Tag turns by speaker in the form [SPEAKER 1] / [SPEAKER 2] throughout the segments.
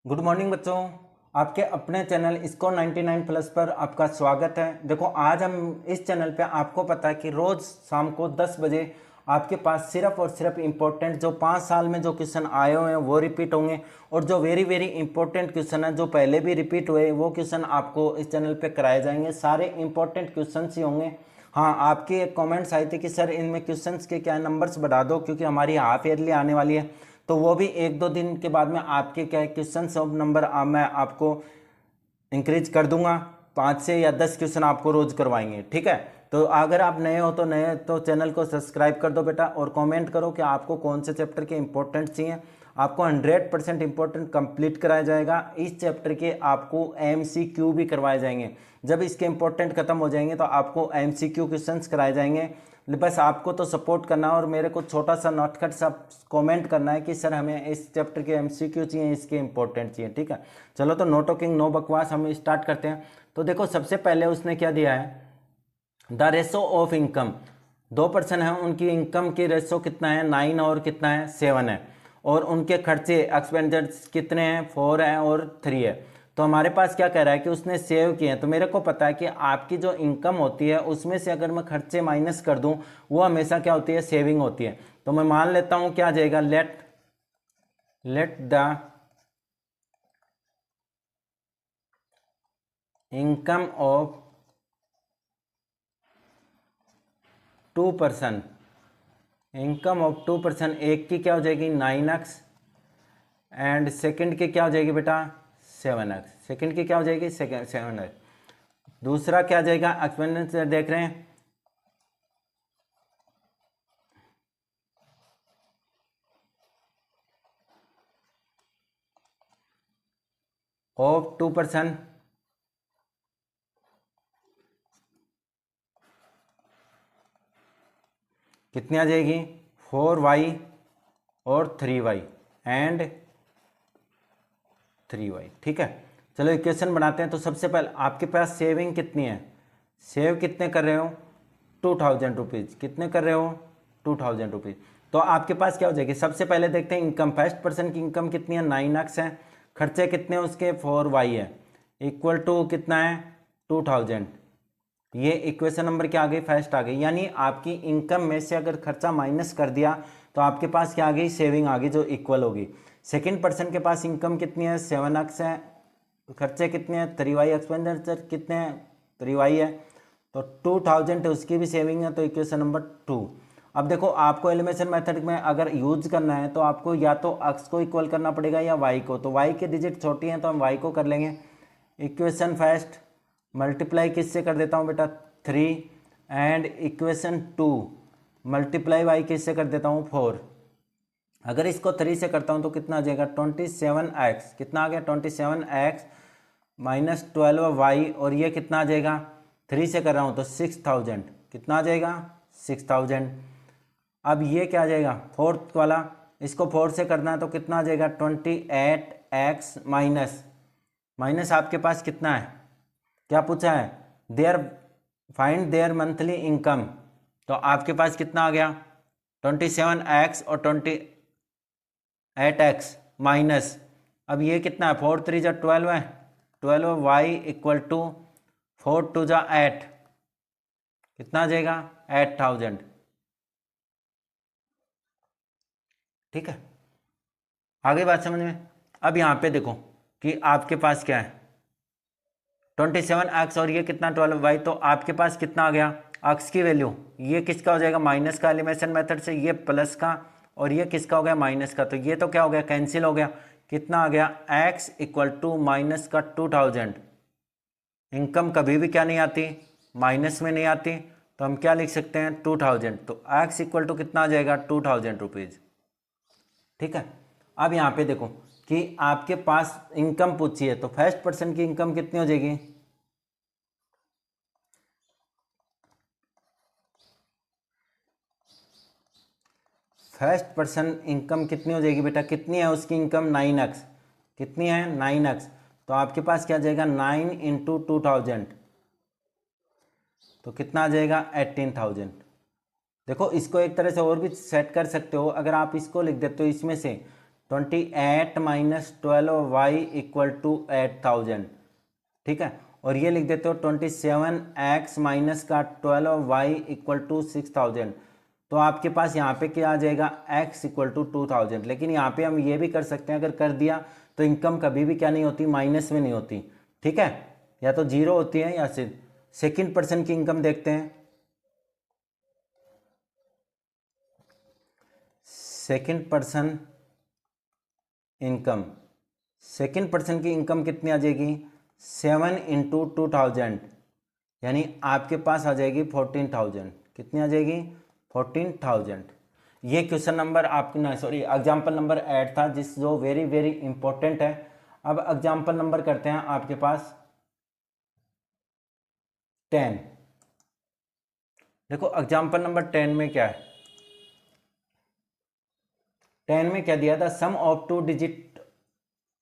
[SPEAKER 1] Good morning बच्चों। आपके अपने चैनल स्कोर 99 प्लस पर आपका स्वागत है। देखो आज हम इस चैनल पे आपको पता है कि रोज़ शाम को 10 बजे आपके पास सिर्फ और सिर्फ इम्पोर्टेंट जो 5 साल में जो क्वेश्चन आए हुए हैं वो रिपीट होंगे, और जो वेरी वेरी इंपॉर्टेंट क्वेश्चन है जो पहले भी रिपीट हुए वो क्वेश्चन आपको इस चैनल पे कराए जाएंगे। सारे इंपॉर्टेंट क्वेश्चन ही होंगे। हाँ, आपकी एक कॉमेंट्स आई थी कि सर इनमें क्वेश्चंस के क्या नंबर्स बढ़ा दो क्योंकि हमारी हाफ ईयरली आने वाली है, तो वो भी एक दो दिन के बाद में आपके क्या क्वेश्चन सब नंबर मैं आपको इंक्रीज कर दूंगा। 5 से या 10 क्वेश्चन आपको रोज करवाएंगे, ठीक है। तो अगर आप नए हो तो चैनल को सब्सक्राइब कर दो बेटा, और कमेंट करो कि आपको कौन से चैप्टर के इंपॉर्टेंट चाहिए। आपको 100% इंपॉर्टेंट कंप्लीट कराया जाएगा। इस चैप्टर के आपको MCQ भी करवाए जाएंगे। जब इसके इंपॉर्टेंट खत्म हो जाएंगे तो आपको MCQ क्वेश्चंस कराए जाएंगे। बस आपको तो सपोर्ट करना है और मेरे को छोटा सा नोटखट सा कमेंट करना है कि सर हमें इस चैप्टर के MCQ चाहिए, इसके इंपॉर्टेंट चाहिए, ठीक है। चलो तो नो टॉकिंग नो बकवास, हम स्टार्ट करते हैं। तो देखो सबसे पहले उसने क्या दिया है, द रेशो ऑफ इनकम। 2% है, उनकी इनकम की रेशो कितना है 9 और कितना है 7 है, और उनके खर्चे एक्सपेंडिचर्स कितने हैं 4 है और 3 है। तो हमारे पास क्या कह रहा है कि उसने सेव किए हैं। तो मेरे को पता है कि आपकी जो इनकम होती है उसमें से अगर मैं खर्चे माइनस कर दूं वो हमेशा क्या होती है, सेविंग होती है। तो मैं मान लेता हूं क्या आ जाएगा, let the income of 2%, income of 2%, एक की क्या हो जाएगी 9x, एंड सेकंड की क्या हो जाएगी बेटा 7x, सेकंड की क्या हो जाएगी 7x। दूसरा क्या आ जाएगा, एक्सपेंडिचर देख रहे हैं ऑफ 2%, कितनी आ जाएगी 4y और 3y एंड 3y, ठीक है। चलो इक्वेशन बनाते हैं। तो सबसे पहले आपके पास सेविंग कितनी है, सेव कितने कर रहे हो 2000 रुपीज़, कितने कर रहे हो 2000 रुपीज़। तो आपके पास क्या हो जाएगी, सबसे पहले देखते हैं इनकम। फर्स्ट पर्सन की इनकम कितनी है 9x है, खर्चे कितने उसके 4y है, इक्वल टू कितना है 2000। ये इक्वेशन नंबर क्या आ गई, फर्स्ट आ गई। यानी आपकी इनकम में से अगर खर्चा माइनस कर दिया तो आपके पास क्या आ गई, सेविंग आ गई जो इक्वल होगी। सेकंड पर्सन के पास इनकम कितनी है 7x है, खर्चे कितने हैं 3y, एक्सपेंडिचर कितने हैं 3y है, तो 2000 उसकी भी सेविंग है, तो इक्वेशन नंबर 2। अब देखो आपको एलिमिनेशन मेथड में अगर यूज करना है तो आपको या तो x को इक्वल करना पड़ेगा या y को। तो y के डिजिट छोटी हैं तो हम y को कर लेंगे। इक्वेशन फर्स्ट मल्टीप्लाई किससे कर देता हूँ बेटा 3, एंड इक्वेशन 2 मल्टीप्लाई y किससे कर देता हूँ 4। अगर इसको 3 से करता हूँ तो कितना आ जाएगा 27x, कितना आ गया 27x माइनस 12y, और ये कितना आ जाएगा 3 से कर रहा हूँ तो 6000, कितना आ जाएगा 6000। अब ये क्या आ जाएगा फोर्थ वाला, इसको 4 से करना है तो कितना आ जाएगा 28x माइनस, माइनस आपके पास कितना है, क्या पूछा है there, find their monthly income. तो आपके पास कितना आ गया 27x और 28x माइनस, अब ये कितना है 4 3 जा 12 है, 12y इक्वल टू 4 2 जा 8, कितना आ जाएगा 8000, ठीक है। आगे बात समझ में। अब यहाँ पे देखो कि आपके पास क्या है 27x और ये कितना 12y, तो आपके पास कितना आ गया x की वैल्यू, ये किसका हो जाएगा माइनस का एलिमिनेशन मेथड से, ये प्लस का, और ये किसका हो गया माइनस का। तो ये तो क्या हो गया कैंसिल हो गया, कितना आ गया x इक्वल टू माइनस का 2000। इनकम कभी भी क्या नहीं आती, माइनस में नहीं आती, तो हम क्या लिख सकते हैं 2000। तो x इक्वल टू कितना आ जाएगा 2000 रुपीज़, ठीक है। अब यहाँ पे देखो कि आपके पास इनकम पूछी है, तो फर्स्ट पर्सन की इनकम कितनी हो जाएगी, फर्स्ट पर्सन इनकम कितनी हो जाएगी बेटा, कितनी है उसकी इनकम 9x, कितनी है 9x, तो आपके पास क्या आ जाएगा 9 इंटू 2000, तो कितना आ जाएगा 18000। देखो इसको एक तरह से और भी सेट कर सकते हो, अगर आप इसको लिख देते हो इसमें से 28 माइनस 12y इक्वल टू 8000, ठीक है। और ये लिख देते हो 27x माइनस का 12y इक्वल टू 6000, तो आपके पास यहाँ पे क्या आ जाएगा, x इक्वल टू 2000। लेकिन यहाँ पे हम ये भी कर सकते हैं, अगर कर दिया तो इनकम कभी भी क्या नहीं होती, माइनस में नहीं होती, ठीक है, या तो जीरो होती है या सिर्फ। सेकंड पर्सन की इनकम देखते हैं। Second person income, second person की इनकम कितनी आ जाएगी, 7 इंटू 2000, यानी आपके पास आ जाएगी 14000। कितनी आ जाएगी, 14000। ये क्वेश्चन नंबर आपके सॉरी एग्जाम्पल नंबर 8 था, जिस जो वेरी वेरी इंपॉर्टेंट है। अब एग्जाम्पल नंबर करते हैं आपके पास 10। देखो एग्जाम्पल नंबर 10 में क्या है, 10 में क्या दिया था, sum of 2 digit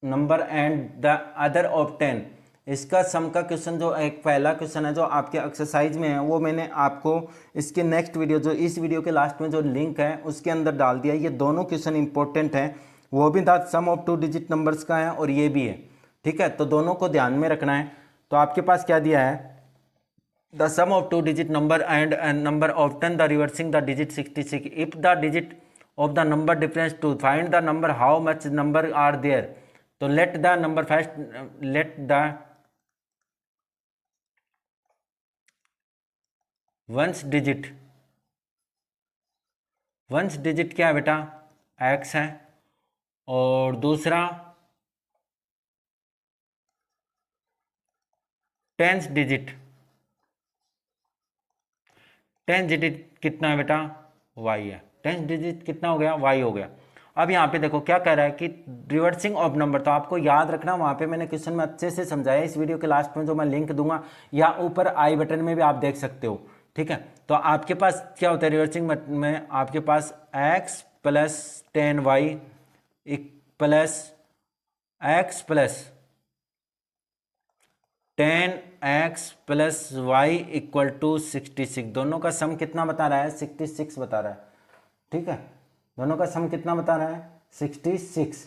[SPEAKER 1] number and the other of 10। इसका सम का क्वेश्चन जो एक पहला क्वेश्चन है जो आपके एक्सरसाइज में है, वो मैंने आपको इसके नेक्स्ट वीडियो, जो इस वीडियो के लास्ट में जो लिंक है उसके अंदर डाल दिया। ये दोनों क्वेश्चन इंपॉर्टेंट हैं, वो भी था सम ऑफ 2 डिजिट नंबर्स का है और ये भी है, ठीक है। तो दोनों को ध्यान में रखना है। तो आपके पास क्या दिया है, the sum of 2 digit number and number of 10 the reversing the digit 66 if the digit of the number difference to find the number how much number are there. तो let the number first, let the ones digit क्या है बेटा, x है, और दूसरा tens digit कितना है बेटा, y है। टेंस डिजिट कितना हो गया, y हो गया। अब यहाँ पे देखो क्या कह रहा है कि रिवर्सिंग ऑफ नंबर, तो आपको याद रखना, वहाँ पे मैंने क्वेश्चन में अच्छे से समझाया, इस वीडियो के लास्ट में जो मैं लिंक दूंगा या ऊपर आई बटन में भी आप देख सकते हो, ठीक है। तो आपके पास क्या होता है रिवर्सिंग में, आपके पास x plus 10y plus x plus 10x plus y equal to 66। दोनों का सम कितना बता रहा है, 66 बता रहा है, ठीक है। दोनों का सम कितना बता रहा है, 66।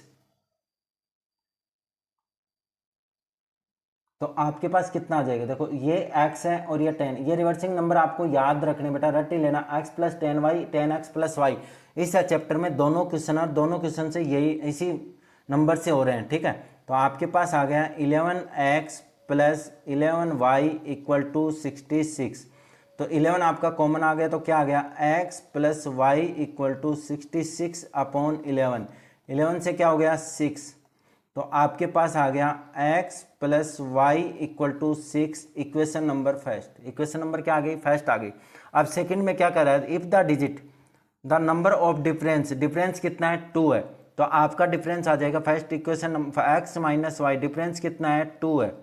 [SPEAKER 1] तो आपके पास कितना आ जाएगा, देखो ये x है और ये 10, ये रिवर्सिंग नंबर आपको याद रखने बेटा, रट ही लेना, x plus 10y 10x plus Y. इस चैप्टर में दोनों क्वेश्चन और दोनों क्वेश्चन से यही इसी नंबर से हो रहे हैं, ठीक है। तो आपके पास आ गया 11x plus 11y equal to 66। तो 11 आपका कॉमन आ गया, तो क्या आ गया, x plus Y equal to 66 upon 11। 11 से क्या हो गया, 6। तो आपके पास आ गया x plus Y equal to 6, equation number first. Equation number क्या आ गई, फर्स्ट आ गई। अब सेकंड में क्या कर रहा है, if the digit the number of difference, difference कितना है, 2 है, तो आपका डिफरेंस आ जाएगा first equation x minus Y, difference कितना है, 2 है।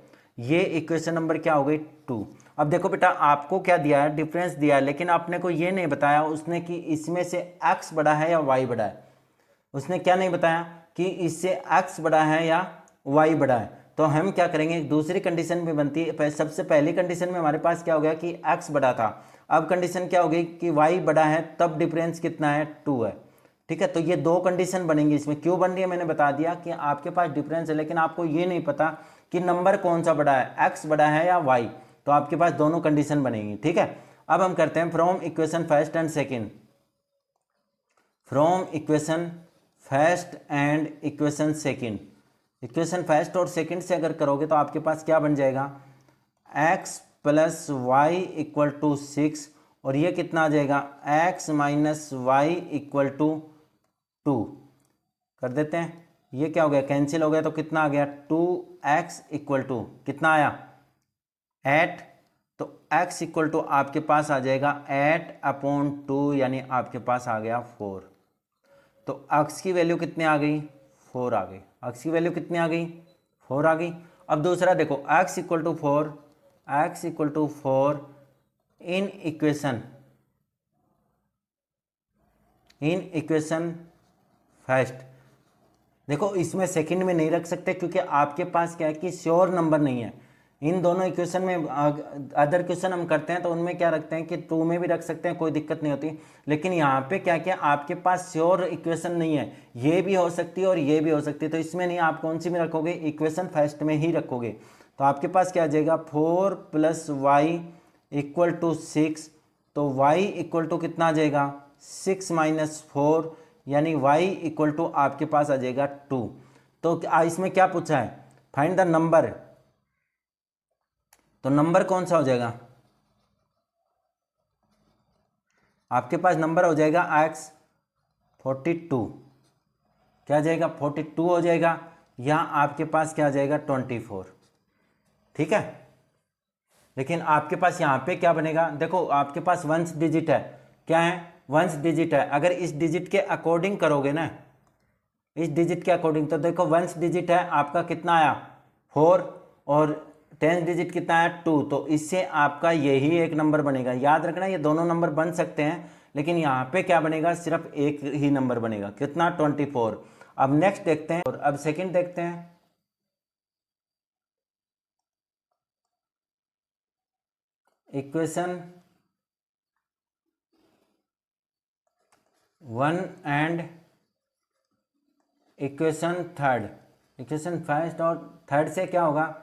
[SPEAKER 1] ये इक्वेशन नंबर क्या हो गई, 2। अब देखो बेटा आपको क्या दिया है, डिफरेंस दिया है, लेकिन आपने को ये नहीं बताया उसने कि इसमें से x बड़ा है या y बड़ा है। उसने क्या नहीं बताया कि इससे x बड़ा है या y बड़ा है। तो हम क्या करेंगे, दूसरी कंडीशन भी बनती है। सबसे पहली कंडीशन में हमारे पास क्या हो गया कि x बड़ा था, अब कंडीशन क्या हो गई कि y बड़ा है, तब डिफरेंस कितना है, 2 है, ठीक है। तो ये दो कंडीशन बनेंगी। इसमें क्यों बन रही है मैंने बता दिया कि आपके पास डिफरेंस है, लेकिन आपको ये नहीं पता कि नंबर कौन सा बड़ा है, x बड़ा है या y। तो आपके पास दोनों कंडीशन बनेंगी, ठीक है। अब हम करते हैं from equation first and second, from equation first and equation second. Equation first और सेकंड से अगर करोगे तो आपके पास क्या बन जाएगा, x plus Y equal to 6, और ये कितना आ जाएगा, x minus Y equal to 2 कर देते हैं। ये क्या हो गया, कैंसिल हो गया, तो कितना आ गया, 2x इक्वल टू कितना आया, 8। तो x इक्वल टू आपके पास आ जाएगा 8 अपॉन 2, यानी आपके पास आ गया 4। तो x की वैल्यू कितनी आ गई, 4 आ गई। x की वैल्यू कितनी आ गई, 4 आ गई। अब दूसरा देखो, x equal to 4, x equal to 4 in equation first. देखो इसमें सेकंड में नहीं रख सकते क्योंकि आपके पास क्या है कि श्योर नंबर नहीं है। इन दोनों इक्वेशन में अदर क्वेश्चन हम करते हैं तो उनमें क्या रखते हैं कि 2 में भी रख सकते हैं, कोई दिक्कत नहीं होती। लेकिन यहाँ पे क्या क्या आपके पास श्योर इक्वेशन नहीं है, ये भी हो सकती है और ये भी हो सकती है, तो इसमें नहीं, आप कौन सी में रखोगे, इक्वेशन फर्स्ट में ही रखोगे। तो आपके पास क्या आ जाएगा 4 + y = 6, तो y इक्वल टू कितना आ जाएगा 6 - 4, यानी y इक्वल टू आपके पास आ जाएगा 2। तो इसमें क्या पूछा है, फाइंड द नंबर, तो नंबर कौन सा हो जाएगा, आपके पास नंबर हो जाएगा x 42, क्या जाएगा 42 हो जाएगा, या आपके पास क्या आ जाएगा 24, ठीक है। लेकिन आपके पास यहाँ पे क्या बनेगा, देखो आपके पास वंस डिजिट है, क्या है वंस डिजिट है, अगर इस डिजिट के अकॉर्डिंग करोगे ना, इस डिजिट के अकॉर्डिंग, तो देखो वंस डिजिट है आपका कितना आया 4, और 10th डिजिट कितना आया 2, तो इससे आपका यही एक नंबर बनेगा। याद रखना ये दोनों नंबर बन सकते हैं, लेकिन यहाँ पे क्या बनेगा, सिर्फ एक ही नंबर बनेगा, कितना 24। अब नेक्स्ट देखते हैं, और अब सेकंड देखते हैं। Equation 1 and equation third, equation first और थर्ड से क्या होगा,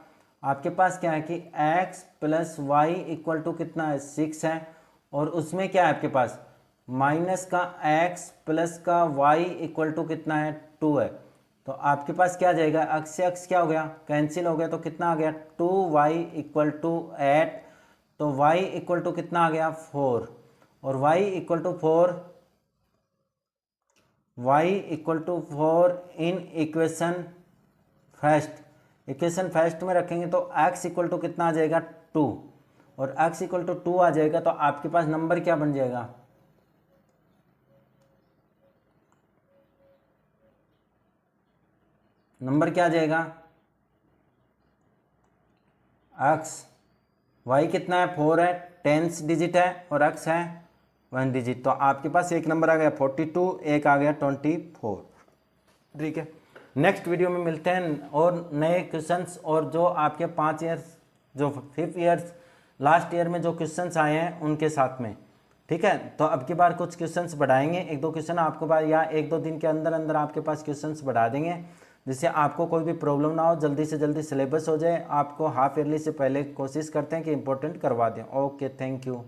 [SPEAKER 1] आपके पास क्या है कि x + y = कितना है 6 है, और उसमें क्या है आपके पास माइनस का x प्लस का y = कितना है 2 है। तो आपके पास क्या आ जाएगा, x से x क्या हो गया, कैंसिल हो गया, तो कितना आ गया 2y = 8, तो y = कितना आ गया 4, और y = 4, y = 4 in equation first, equation first में रखेंगे तो x = कितना आ जाएगा 2, और x = 2 आ जाएगा, तो आपके पास नंबर क्या बन जाएगा, नंबर क्या आ जाएगा x, y कितना है 4 है, 10th डिजिट है, और x है 1 डिजिट, तो आपके पास एक नंबर आ गया 42, एक आ गया 24, ठीक है। नेक्स्ट वीडियो में मिलते हैं और नए क्वेश्चंस, और जो आपके 5 ईयर्स जो 5 ईयर्स लास्ट ईयर में जो क्वेश्चंस आए हैं उनके साथ में, ठीक है। तो अब की बार कुछ क्वेश्चंस बढ़ाएंगे, 1-2 क्वेश्चन आपको बार, या 1-2 दिन के अंदर अंदर आपके पास क्वेश्चंस बढ़ा देंगे, जिससे आपको कोई भी प्रॉब्लम ना हो, जल्दी से जल्दी सिलेबस हो जाए। आपको हाफ ईयरली से पहले कोशिश करते हैं कि इंपॉर्टेंट करवा दें। Okay, thank you.